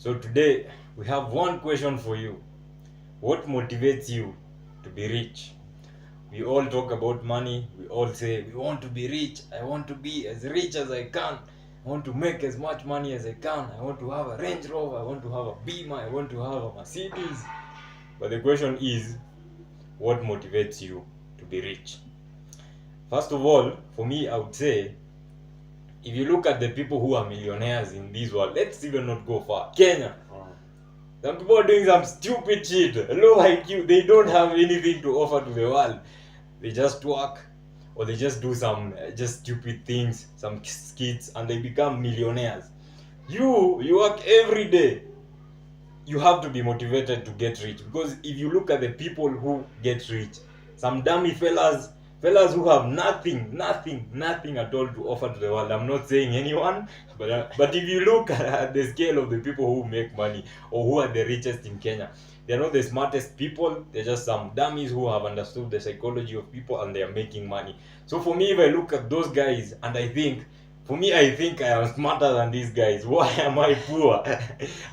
So today we have one question for you. What motivates you to be rich? We all talk about money. We all say we want to be rich. I want to be as rich as I can. I want to make as much money as I can. I want to have a Range Rover. I want to have a Beamer. I want to have a Mercedes. But the question is, what motivates you to be rich? First of all, for me, I would say, if you look at the people who are millionaires in this world, let's even not go far. Kenya. Some people are doing some stupid shit, low IQ. They don't have anything to offer to the world. They just work, or they just do some just stupid things, some skits, and they become millionaires. You work every day. You have to be motivated to get rich, because if you look at the people who get rich, some dummy fellas who have nothing at all to offer to the world. I'm not saying anyone, but if you look at the scale of the people who make money or who are the richest in Kenya, they're not the smartest people. They're just some dummies who have understood the psychology of people, and they are making money. So for me, if I look at those guys and I think I am smarter than these guys. Why am I poor? And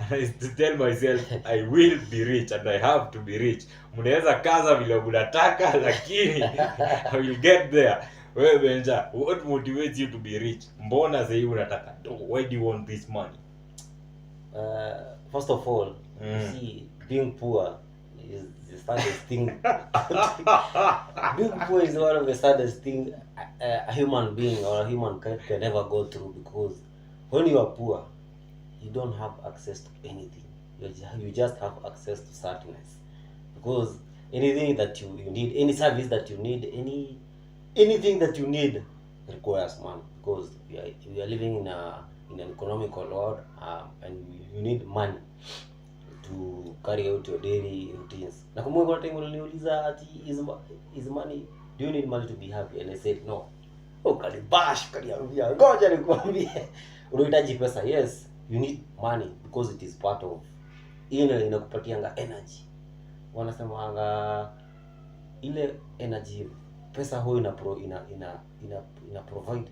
I tell myself I will be rich, and I have to be rich. Mnaweza kaza vile mnataka, lakini I will get there. Wewe Benja, what motivates you to be rich? Mbona sasa unataka? Why do you want this money? First of all, you see, being poor is the saddest thing. Being poor is one of the saddest thing a human being or a human can ever go through, because when you are poor, you don't have access to anything. You just have access to sadness, because anything that you need, any service that you need, anything that you need requires money, because we are living in an economical world, and you need money to carry out your daily routines. Nakumbuka kuna time uliniuliza ati is money, do you need money to be happy? And I said no. Kaniambia ngoja nikwambie, unahitaji pesa. Yes, you need money because it is part of inakupatianga energy. Wanasema ile energy pesa huwa ina provide,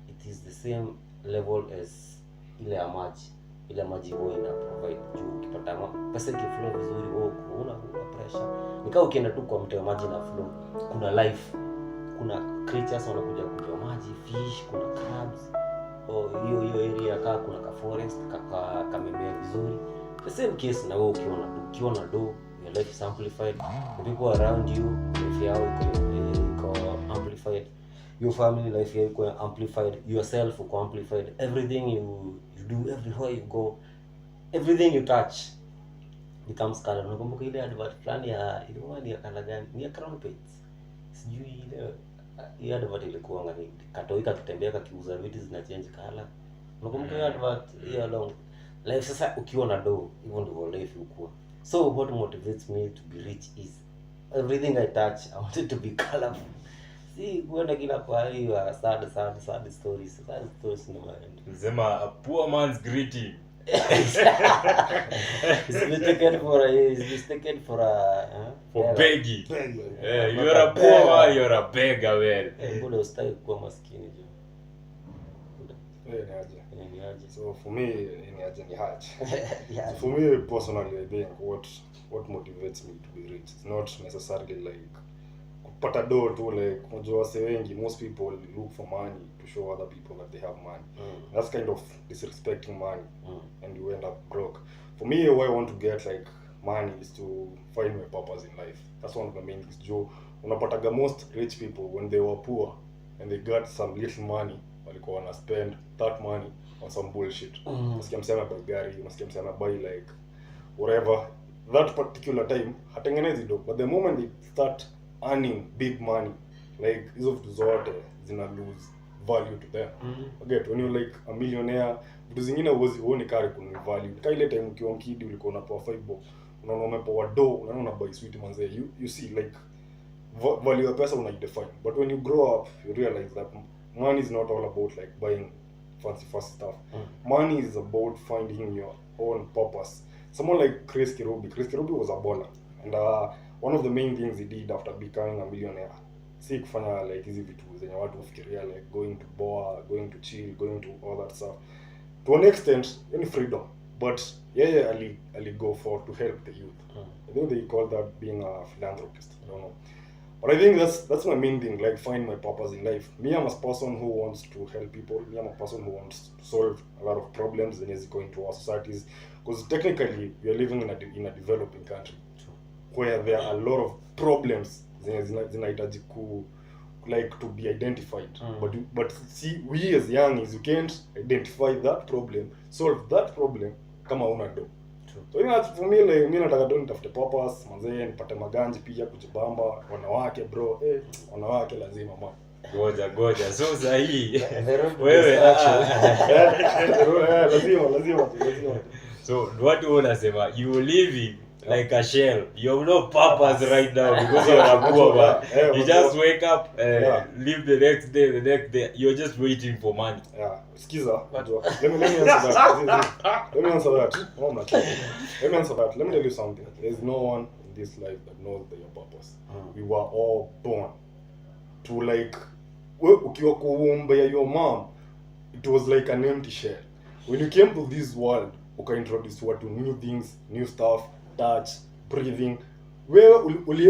it is the same level as ile ya maji. Ile maji huwa ina provide juu ukipata pesa ikiflow vizuri, una pressure. Nikao ukienda tu kwa mto wa maji na flow, kuna life, kuna creatures wanakuja kunywa maji, fish, kuna crabs. Hiyo area kuna ka forest, kamemea vizuri. The same case na wewe ukiwa na do, your life is amplified. The people around you, life yao iko amplified. Your family life yao iko amplified. Yourself iko amplified. Everything you do, everywhere you go, everything you touch becomes color. Nakumbuka ile advert fulani ya ilikuwa ni color gani? Ni crown paints. Sijui ile advert ilikuwa ngani katoika kitembea kiuza vitu zina change color. Nakumbuka ile advert hiyo long life. Sasa ukiwa na do, even the life ukua. So what motivates me to be rich is everything I touch, I want it to be colorful. See, kuona kila pahali ya sad stories in my mind. Sema a poor man's greeting. It's mistaken for begging. You are a poor man, you are a beggar, man. Mbona usitaki kuwa maskini jo? Ni aje. So for me, ni aje ni haje. For me personally, I think what motivates me to be rich, it's not necessarily like kupata do tu, like unajua wase wengi, most people look for money to show other people that they have money. That's kind of disrespecting money, and you end up broke. For me, what I want to get like money is to find my purpose in life. That's one of the main things. Joe, unapataga most rich people when they were poor and they got some little money, walikuwa wana spend that money on some bullshit. Unasikia msema buy gari, unasikia msema buy like whatever. That particular time hatengenezi do, but the moment they start earning big money, like hizo vitu zote zina lose value to them. Okay, when you like a millionaire, vitu zingine huoni kari kuna value. Kama ile time ukiwa kid ulikuwa unapewa 5 bob, unaona umepewa do, unaona buy sweet manze, you see like value ya pesa unadefine. But when you grow up, you realize that money is not all about like buying fancy stuff. Money is about finding your own purpose. Someone like Chris Kirubi was a baller, and one of the main things he did after becoming a millionaire, si kufanya like hizi vitu zenye watu ufikiria like going to bar, going to chill, going to all that stuff. To an extent, any freedom. but yeah, ali go for to help the youth. I think they call that being a philanthropist. I don't know. But I think that's my main thing, like find my purpose in life. Me, I'm a person who wants to help people. Me, I'm a person who wants to solve a lot of problems that is going to our societies. Because technically, we are living in a developing country where there are a lot of problems zinahitaji like to be identified. But see, we as youngies, you can't identify that problem, solve that problem kama una do. So for me, like, mimi nataka tu nitafute purpose, manzee nipate maganji pia kujibamba, wanawake bro, wanawake lazima man. Goja. So sahi. Wewe lazima. So what you wanna say, you living like a shell. You have no purpose right now because you're a poor man. You just wake up, live the next day. You're just waiting for money. Yeah. Skiza. Let me answer that. Let me answer that. Oh, I'm not kidding. Let me answer that. Let me tell you something. There's no one in this life that knows their purpose. We were all born to like, ukiwa kuumba ya your mom, it was like an empty shell. When you came to this world, uka-introduce to new things, new stuff, touch, breathing. Wewe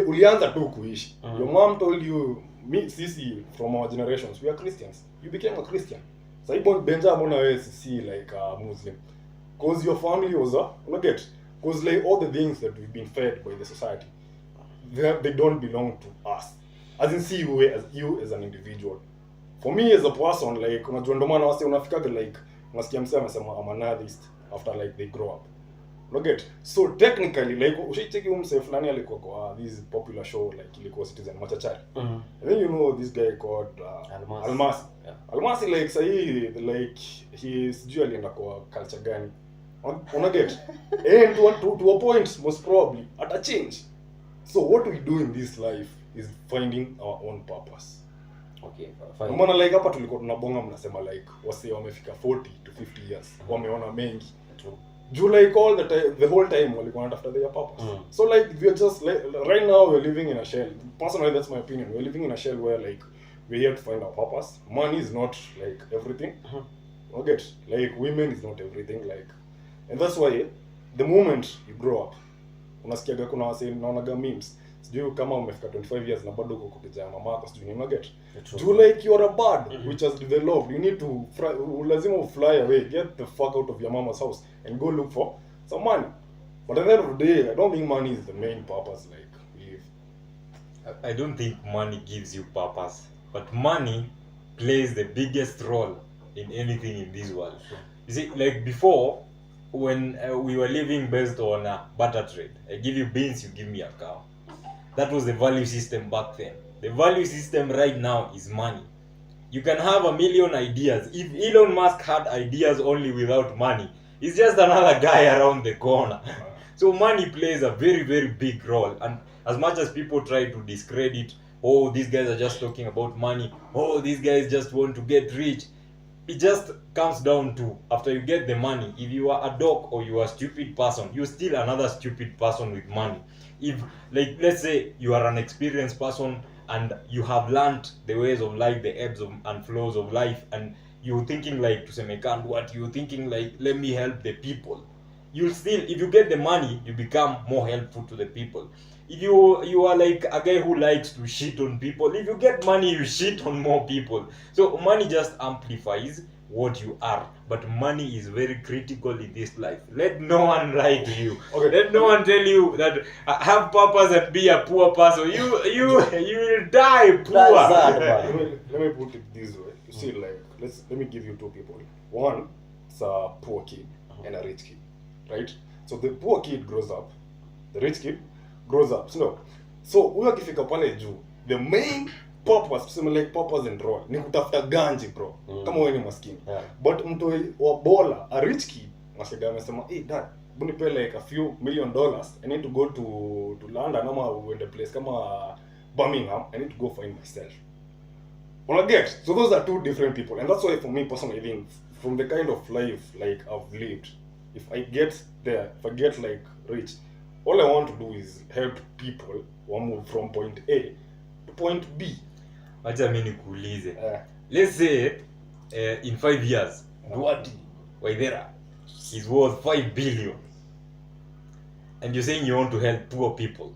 ulianza tu kuishi. Your mom told you, sisi from our generations, we are Christians. You became a Christian. So ibon benja mbona wewe sisi like a Muslim. Because your family was because like all the things that we've been fed by the society, they don't belong to us. As in see you as an individual. For me as a person, like unajua ndo maana wase unafika like unasikia msema anasema I'm an atheist after like they grow up. So technically like ushaicheki mse fulani alikuwa kwa this popular show like ilikuwa Citizen Makachero. And then you know this guy called Almasi. Almasi like sahi like he is usually alienda kwa culture gani. And to a point most probably at a change. So what we do in this life is finding our own purpose. Okay, fine. Umeona like hapa tulikuwa tunabonga mnasema like wase wamefika 40 to 50 years. Wameona mengi. Do like all the whole time walikuwa wanatafuta their purpose. So like we are just like right now we're living in a shell. Personally that's my opinion. We're living in a shell where like we're here to find our purpose. Money is not like everything. Like women is not everything like, and that's why the moment you grow up unasikiaga kuna wase naonaga memes. Sijui kama umefika 25 years na bado uko kuteja mamako sijui do like you're a bird which has developed. You need to lazima fly away, get the fuck out of your mama's house and go look for some money. But at the end of the day, I don't think money is the main purpose like we live. I don't think money gives you purpose, but money plays the biggest role in anything in this world. You see, like before, when we were living based on barter trade, I give you beans, you give me a cow. That was the value system back then. The value system right now is money. You can have a million ideas. If Elon Musk had ideas only without money, he's just another guy around the corner. So money plays a very, very big role. And as much as people try to discredit, oh, these guys are just talking about money, oh, these guys just want to get rich, it just comes down to, after you get the money, if you are a dog or you are a stupid person, you're still another stupid person with money. If, like, let's say you are an experienced person and you have learned the ways of life, the ebbs and flows of life, and you're thinking like, you're thinking like, let me help the people. You'll still, if you get the money, you become more helpful to the people. If you are like a guy who likes to shit on people, if you get money, you shit on more people. So money just amplifies what you are, but money is very critical in this life. Let no one lie to you. Let no one tell you that have purpose and be a poor person. You will die poor. Let me put it this way. You see, like let me give you two people. One is a poor kid and a rich kid, right? So the poor kid grows up, the rich kid grows up. So huyo akifika pale juu, the main purpose, tuseme like purpose and role, ni kutafuta ganji bro. Kama wewe ni maskini. But mtu wa bola, a rich kid, masiga amesema, "Hey dad, bunipe like a few $1 million. I need to go to London ama uende place kama Birmingham. I need to go find myself." So those are two different people. And that's why for me personally, I think from the kind of life like I've lived, if I get there, if I get like rich, all I want to do is help people move from point A to point B. Acha mimi nikuulize. Let's say in 5 years, Duati, Waithera, is worth 5 billion, and you're saying you want to help poor people.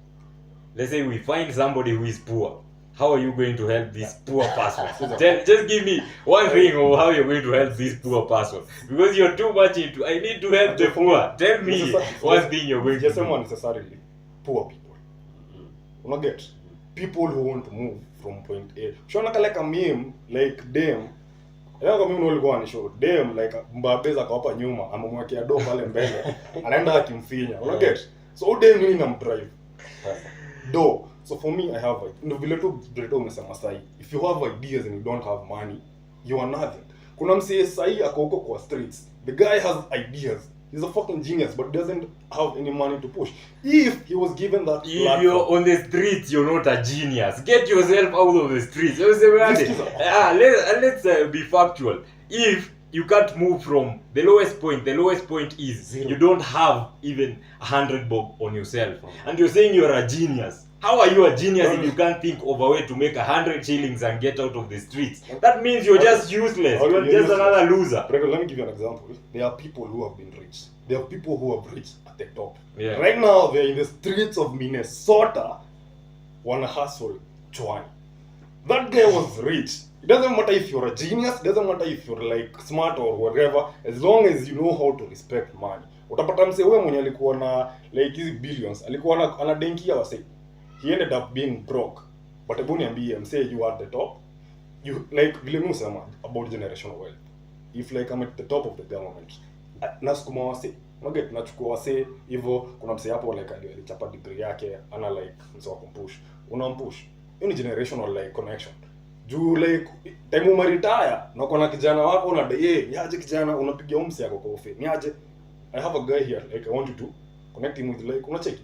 Let's say we find somebody who is poor. How are you going to help this poor person? Just give me one thing of how you're going to help this poor person, because you're too much into I need to help the poor. Tell me one thing you're going to do. Not necessarily poor people. You know, get people who want to move from point A. Shona like a meme like them. Leo mimi nilikuwa ni show dem like mbabeza kwa hapa nyuma amemwekea do pale mbele anaenda akimfinya. You get? So dem mimi namdrive. Do. So for me, I have no vile tu umesema sahi. If you have ideas and you don't have money, you are nothing. Kuna msee sahi ako huko kwa streets. The guy has ideas. He's a fucking genius, but doesn't have any money to push. If he was given that if platform, you're on the streets, you're not a genius. Get yourself out of the streets. Let's be factual. If you can't move from the lowest point is 0. You don't have even 100 bob on yourself, and you're saying you're a genius. How are you a genius if you can't think of a way to make 100 shillings and get out of the streets? That means you're just useless. You're just another loser. Let me give you an example. There are people who have been rich. There are people who have reached at the top. Yeah. Right now, they're in the streets of Minnesota, wanna hustle chwani. That guy was rich. It doesn't matter if you're a genius, it doesn't matter if you're like smart or whatever, as long as you know how to respect money. Utapata mse wewe mwenye alikuwa na like hizi billions, alikuwa anadenkia wase. He ended up being broke. But hebu niambie, mse you are at the top. You like vile mimi usema about generational wealth. If like I'm at the top of the government, nasukuma wase. Unaget nachukua wase hivyo kuna mse hapo like alichapa degree yake ana like mse wa kumpush. Unampush. Hiyo ni generational like connection. Juu like time umeretire na kuna kijana wako unadai niaje kijana unapigia umsi yako kwa ofe niaje I have a guy here like I want you to connect him with like unacheki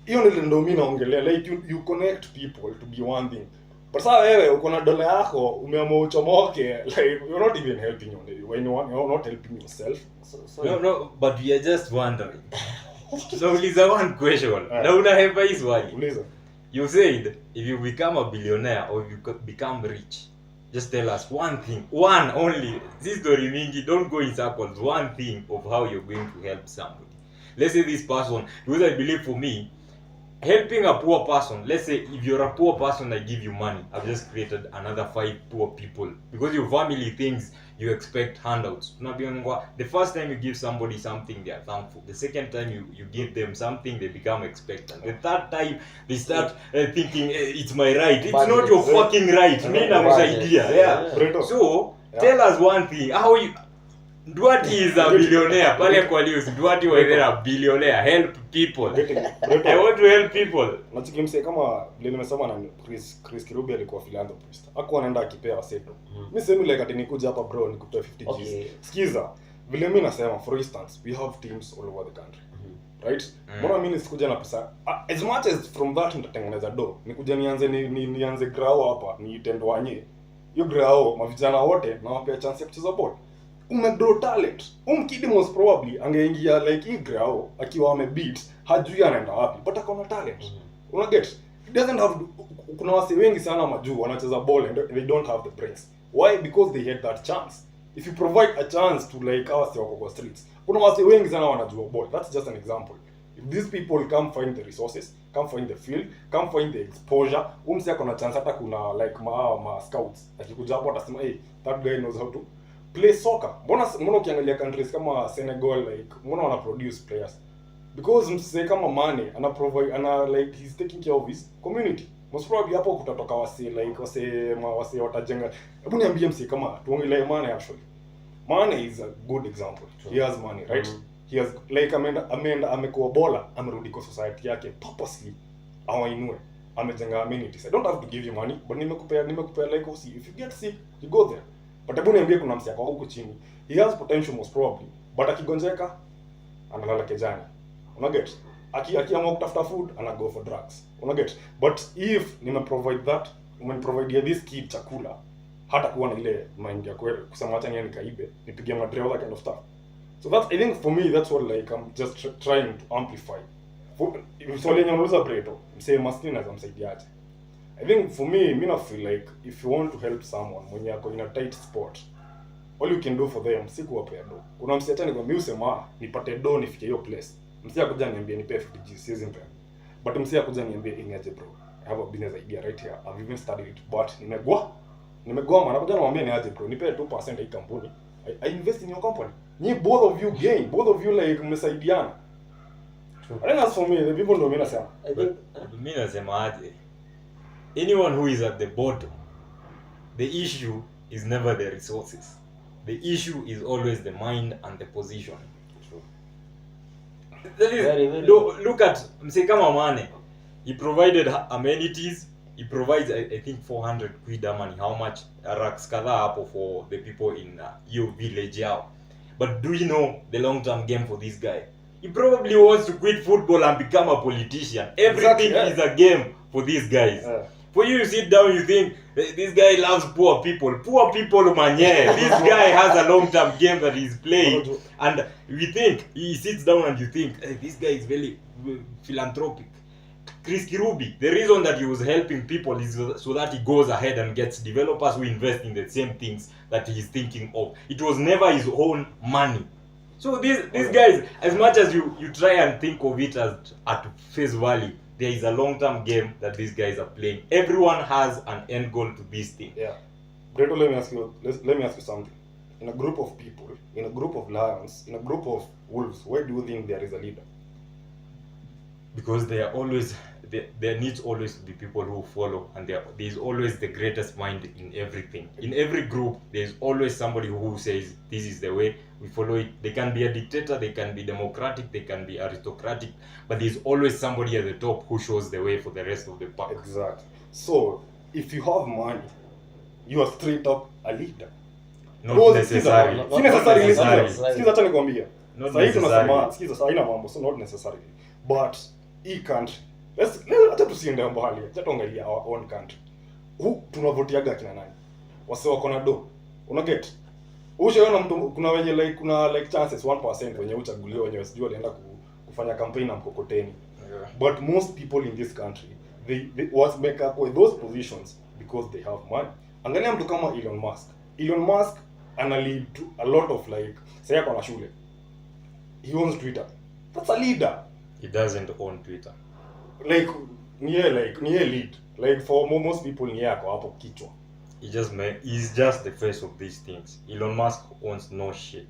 hiyo ndio mimi naongelea like you connect people to be one thing but sasa wewe uko na dola yako umeamua uchomoke like you're not even helping you're not helping yourself no but we are just wondering so uliza one question na unahepa hii swali uliza. You said if you become a billionaire or if you become rich, just tell us one thing, one only. This story mingi, don't go in circles. One thing of how you're going to help somebody. Let's say this person, because I believe for me, helping a poor person, let's say if you're a poor person, I give you money. I've just created another 5 poor people. Because your family thinks you expect handouts. The first time you give somebody something, they are thankful. The second time you give them something, they become expectant. The third time, they start thinking, it's my right. It's not your fucking right. Yeah. So, tell us one thing. How you... Duati is a billionaire. Pale kwa news, Duati was a billionaire. Help people. I want to help people. Nachikimse kama vile nimesema na Chris Kirubi alikuwa philanthropist. Hakuwa anaenda akipea waseto. Mimi sema like ati nikuja hapa bro nikutoa 50 Gs. Sikiza. Vile mimi nasema for instance, we have teams all over the country. Right? Mbona mimi nisikuja na pesa? As much as from that nitatengeneza do. Nikuja nianze grao hapa, niitendwanye. Hiyo grao mavijana wote na wapea chance ya kucheza ball. Umegrow talent. Kid most probably angeingia like hii grao akiwa amebeat hajui anaenda wapi but akona talent. Unaget? It doesn't have kuna wase wengi sana majuu wanacheza ball and they don't have the brains. Why? Because they had that chance. If you provide a chance to like wase wako kwa streets, kuna wase wengi sana wanajua ball. That's just an example. If these people come find the resources, come find the field, come find the exposure, umsi akona chance hata kuna like ma scouts. Akikuja hapo atasema hey, that guy knows how to play soccer. Mbona ukiangalia countries kama Senegal like mbona wana produce players? Because msee kama Mane ana like he's taking care of his community. Most probably hapo kutatoka wase watajenga. Hebu niambie msee kama tuongelee Mane actually. Mane is a good example. He has money, right? He has like amekuwa bola, amerudi kwa society yake purposely awainue. Amejenga amenities. I don't have to give you money, but nimekupea like if you get sick, you go there. But hebu niambie kuna msee kwa huko chini. He has potential most probably, but akigonjeka analala kejani. Unaget? Akiamua kutafuta food ana go for drugs. Unaget? But if nimeprovide that, umeniprovide this kid chakula, hata kuwa na ile mind ya kweli kusema acha niende kaibe, nipige madre all that kind of stuff. So that's I think for me that's what like I'm just trying to amplify. So lenye unauliza Breto, msee maskini na zamsaidiaje? I think for me, I feel like if you want to help someone when you're in a tight spot, all you can do for them si kuwapea do. Kuna msee hata nikwambia usema nipate do nifike hiyo place. Msee akuja niambie nipe 50G siwezi mpe. But msee akuja niambie niaje bro. I have a business idea right here. I've even studied it, but nimegoma. Nakuja namwambia niaje bro. Nipe 2% hii kampuni. I invest in your company. Ni both of you gain. Both of you like mmesaidiana. I think as for me, the people know me nasema. Mimi nasema aje. Anyone who is at the bottom, the issue is never the resources. The issue is always the mind and the position. True. That is, Very look at mse kama Mane. He provided amenities. He provides I think 400 quid money. How much racks kadhaa hapo for the people in your village yao. But do you know the long-term game for this guy? He probably wants to quit football and become a politician. Everything is a game for these guys. For you sit down, you think this guy loves poor people. Poor people, manye. This guy has a long-term game that he's playing, and we think he sits down and you think hey, this guy is very philanthropic. Chris Kirubi, the reason that he was helping people is so that he goes ahead and gets developers who invest in the same things that he's thinking of. It was never his own money. So these guys, as much as you try and think of it as at face value, there is a long-term game that these guys are playing. Everyone has an end goal to this thing. Yeah. Breto, let me ask you something. In a group of people, in a group of lions, in a group of wolves, where do you think there is a leader? Because there needs always to be people who follow, and there is always the greatest mind in everything. In every group, there is always somebody who says, this is the way, we follow it. They can be a dictator, they can be democratic, they can be aristocratic, but there is always somebody at the top who shows the way for the rest of the pack. Exactly. So, if you have money, you are straight up a leader. Not necessarily. Si necessarily. Sikiza acha nikwambia. Not Sasa hivi tunasema, necessarily. sikiza haina mambo, so not necessarily. But hii country, acha tusiende mbali, acha tuangalia our own country. Tunavotiaga kina nani? Wase wako na do. Una get? Ushaona mtu kuna wenye like chances 1% wenye uchaguliwa wenye sijui walienda kufanya campaign na mkokoteni. Yeah. But most people in this country they was make up with those positions because they have money. Angalia mtu kama Elon Musk. Elon Musk ana lead to a lot of like say yako na shule. He owns Twitter. That's a leader. He doesn't own Twitter. Like ni lead. Like for most people ni yako hapo kichwa. He's just the face of these things. Elon Musk owns no shit.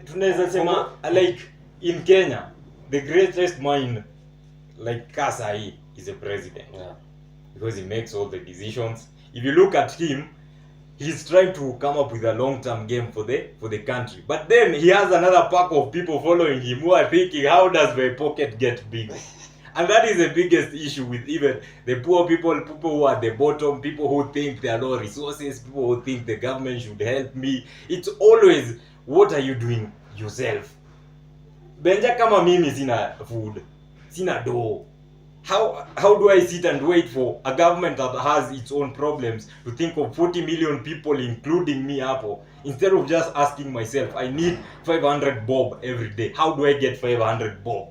Tunaweza sema like in Kenya, the greatest mind like Kasai is a president. Yeah. Because he makes all the decisions. If you look at him, he's trying to come up with a long-term game for the country. But then he has another pack of people following him who are thinking, how does my pocket get bigger? And that is the biggest issue with even the poor people who are at the bottom, people who think there are no resources, people who think the government should help me. It's always, what are you doing yourself? Benja kama mimi sina food, sina dough. How do I sit and wait for a government that has its own problems to think of 40 million people, including me, hapo, instead of just asking myself, I need 500 bob every day. How do I get 500 bob?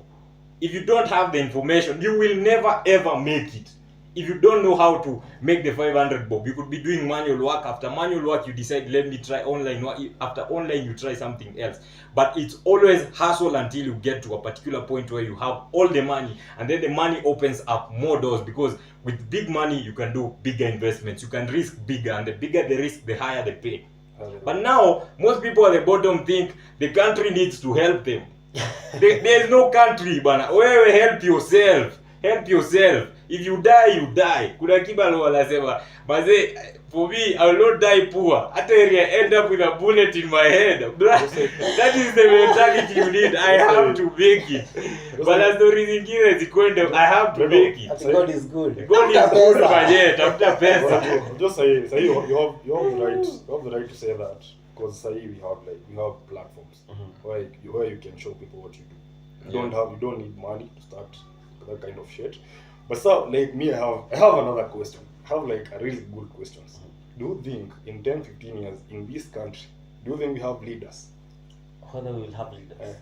If you don't have the information, you will never ever make it. If you don't know how to make the 500 bob, you could be doing manual work. After manual work, you decide, let me try online work. After online, you try something else. But it's always hustle until you get to a particular point where you have all the money, and then the money opens up more doors, because with big money, you can do bigger investments. You can risk bigger, and the bigger the risk, the higher the pay. But now, most people at the bottom think the country needs to help them. There is no country, bana. Wewe help yourself. Help yourself. If you die, you die. Kuna kibalo wanasema, baze, for me, I will not die poor. Hata area end up with a bullet in my head. That is the mentality you need. I have to make it. But as stories zingine zikwende, I have to make it. God is good. God is good, manye, tafuta pesa. Just say you have the right to say that, because say we have platforms where you can show people what you do. You don't need money to start that kind of shit. But so like me, I have another question. I have like a really good question. Do you think in 10-15 years in this country, do you think we have leaders? Whether we will have leaders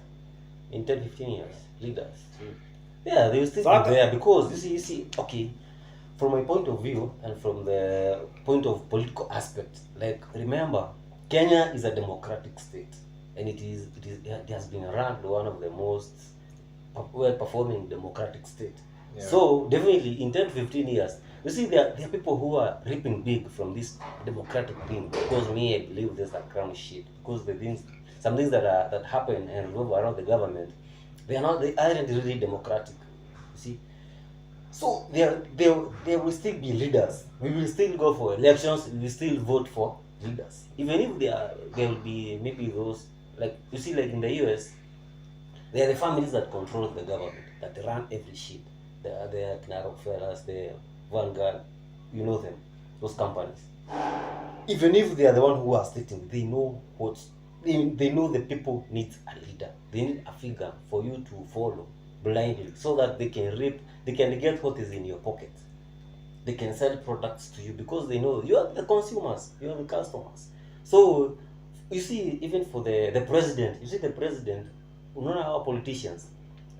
in 10-15 years, leaders. Yeah, they will still be there, because you see, okay, from my point of view and from the point of political aspect, like remember Kenya is a democratic state, and it has been ranked one of the most well performing democratic state. Yeah. So definitely in 10 to 15 years, you see there are people who are reaping big from this democratic thing. Because me, I believe there's a crown shit. Because the things, some things that happen and revolve around the government, they aren't really democratic. You see, so there will still be leaders. We will still go for elections. We will still vote for leaders, even if there will be maybe those, like you see, like in the US, they are the families that control the government, that run every shit. The Rockefellers, the Vanguard, you know them, those companies. Even if they are the one who are stating, they know they know the people need a leader. They need a figure for you to follow blindly, so that they can get what is in your pocket. They can sell products to you because they know you are the consumers, you are the customers. So you see, even for the president, you see the president, unaona hawa politicians,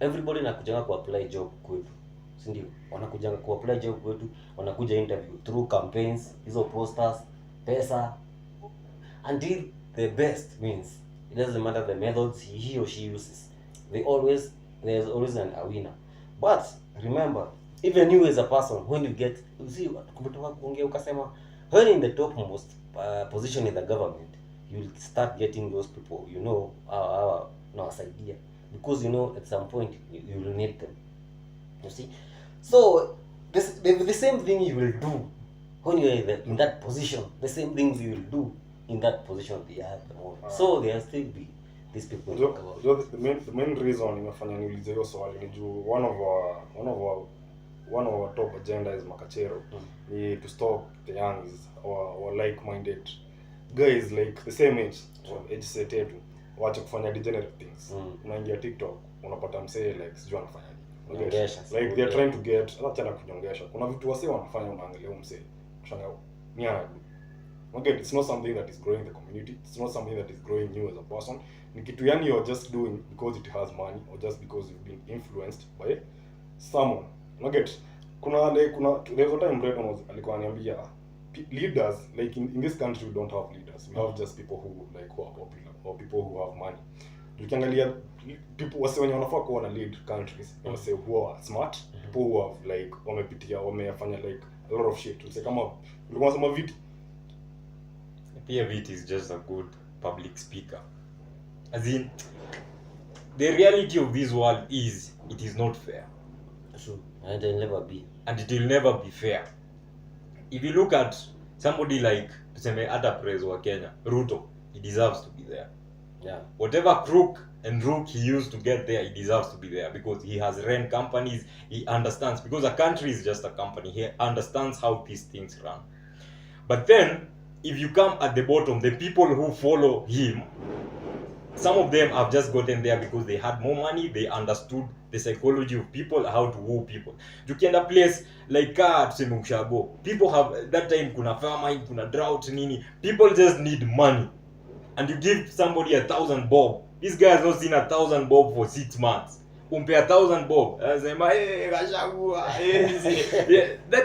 everybody nakujanga ku apply job kwetu, si ndio? Wanakujanga ku apply job kwetu, wanakuja interview through campaigns, hizo posters, pesa, until the best wins. It doesn't matter the methods he or she uses, there's always a winner. But remember, even you as a person, when you get, you see, kumetoka kuongea ukasema, when in the topmost position in the government, you'll start getting those people, you know, idea, because you know at some point you will need them. You see, so the same thing you will do when you are in that position, the same things you will do in that position they are at the moment. So there will still be these people. The main reason nimefanya niulize hiyo swali ni juu one of our top agenda is Makachero, ni to stop the youngs or like-minded guys like the same age or age set yetu waache kufanya degenerate things. Unaingia TikTok unapata msee like sijui anafanya nini, like they are trying to get, acha kunyongesha. Kuna vitu wase wanafanya, unaangalia msee unashanga miana. Okay, it's not something that is growing the community, it's not something that is growing you as a person. Ni kitu yani you're just doing because it has money or just because you've been influenced by someone. Okay, there's a time Breton alikuwa ananiambia leaders, like in this country we don't have leaders, we have just people who like who are popular or people who have money. Ukiangalia people wase wenye wanafaa kuwa na lead countries, wase who are smart, people who have like wamefanya like a lot of shit. Useme kama ulikuwa sema Viti, pia Viti is just a good public speaker. As in, the reality of this world is it is not fair. True. And it will never be. And it will never be fair. If you look at somebody like tuseme hata President wa Kenya, Ruto, he deserves to be there. Yeah. Whatever crook and rook he used to get there, he deserves to be there because he has run companies, he understands, because a country is just a company, he understands how these things run. But then, if you come at the bottom, the people who follow him, some of them have just gotten there because they had more money, they understood the psychology of people, how to woo people. You can a place like tuseme Ushago, people have, that time kuna famine, kuna drought, nini, people just need money. And you give somebody 1,000 bob. This guy has not seen 1,000 bob for 6 months. Umpe 1,000 bob. That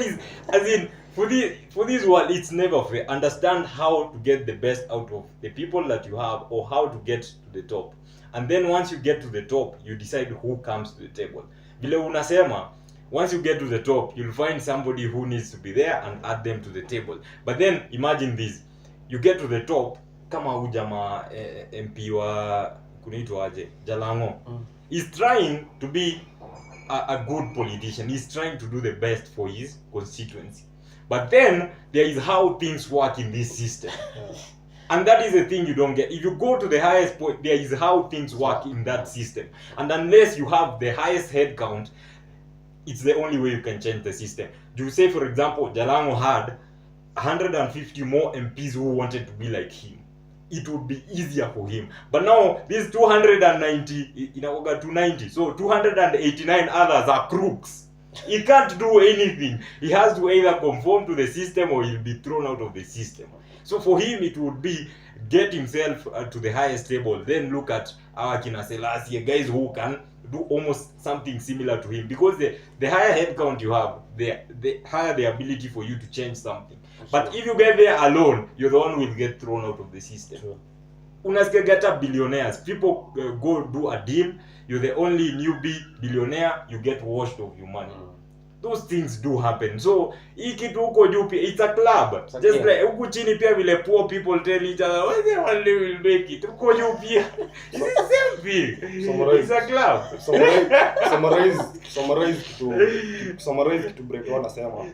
is, as in, for this world, it's never fair. Understand how to get the best out of the people that you have, or how to get to the top. And then once you get to the top, you decide who comes to the table. Vile unasema, once you get to the top, you'll find somebody who needs to be there and add them to the table. But then imagine this, you get to the top, kama huyu jamaa MP wa kunaitwa aje Jalango, he's trying to be a good politician, he's trying to do the best for his constituency. But then there is how things work in this system. And that is the thing you don't get. If you go to the highest point, there is how things work in that system. And unless you have the highest head count, it's the only way you can change the system. You say, for example, Jalango had 150 more MPs who wanted to be like him. It would be easier for him. But now, these 290, inaoga 290, so 289 others are crooks. He can't do anything. He has to either conform to the system or he'll be thrown out of the system. So for him, it would be get himself to the highest table, then look at our Kina Selassie, guys who can do almost something similar to him. Because the higher head count you have, the higher the ability for you to change something. But if you get there alone, you're the one who will get thrown out of the system. True. Unasikia hata billionaires, people go do a deal, you're the only newbie billionaire, you get washed of your money. Those things do happen. So hii kitu huko juu pia, it's a club. Just like huku chini pia vile poor people tell each other, why they only will make it. Huko juu pia it's the same thing. It's a club. Summarize to break down nasema,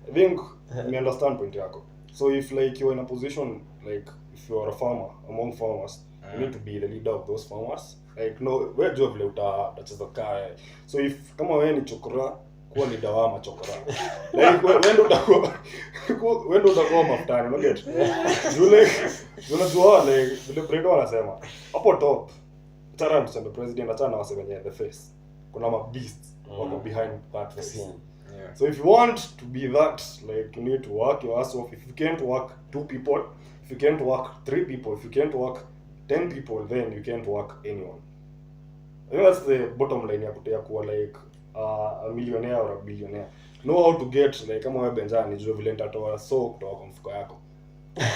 I think we understand point yako. So if like you're in a position, like if you're a farmer among farmers, you need to be the leader of those farmers. Like no, wewe jua vile utacheza kaya. So if kama wewe ni chokora, kuwa leader wa machokora. Like wewe ndio utakuwa mafutani, no get. Unajua like vile Bredo anasema, hapo top tara msembe president atana wase wenye the face. Kuna ma beasts wako behind that face. Yeah. So if you want to be that, like you need to work your ass off. If you can't work 2 people, if you can't work 3 people, if you can't work 10 people, then you can't work anyone. I think that's the bottom line ya kuwa like a millionaire or a billionaire. Know how to get like kama wewe Benjani jua vile nitatoa so kutoka kwa mfuko yako.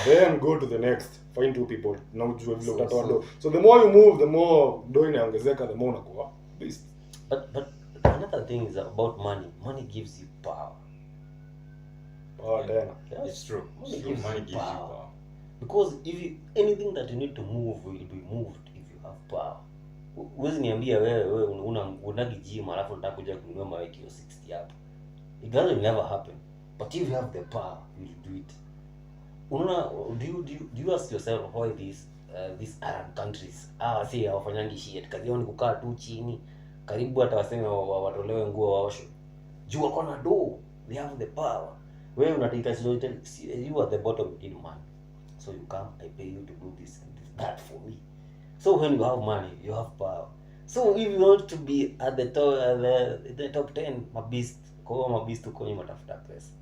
Then go to the next, find 2 people. Na ujue vile utatoa do. So the more you move, the more do inaongezeka, the more unakuwa beast. But another thing is about money. Money gives you power. Oh, then. Yes. It's true. Money So gives money you gives you power. power. Because anything that you need to move will be moved if you have power. Huwezi niambia wewe unagi gym alafu unataka kuja kununua maweki ya 60 hapo. It will never happen. But if you have the power, you will do it. Unaona, do you ask yourself why these Arab countries si hawafanyangi shit, kazi yao ni kukaa tu chini, karibu hata waseme watolewe nguo waosho. Juu wako na do, they have the power. Wewe unataka you are the bottom, you need money. So you come, I pay you to do this and this, that for me. So when you have money, you have power. So if you want to be at the top 10, mabist, kwa mabist uko ni matafuta pesa.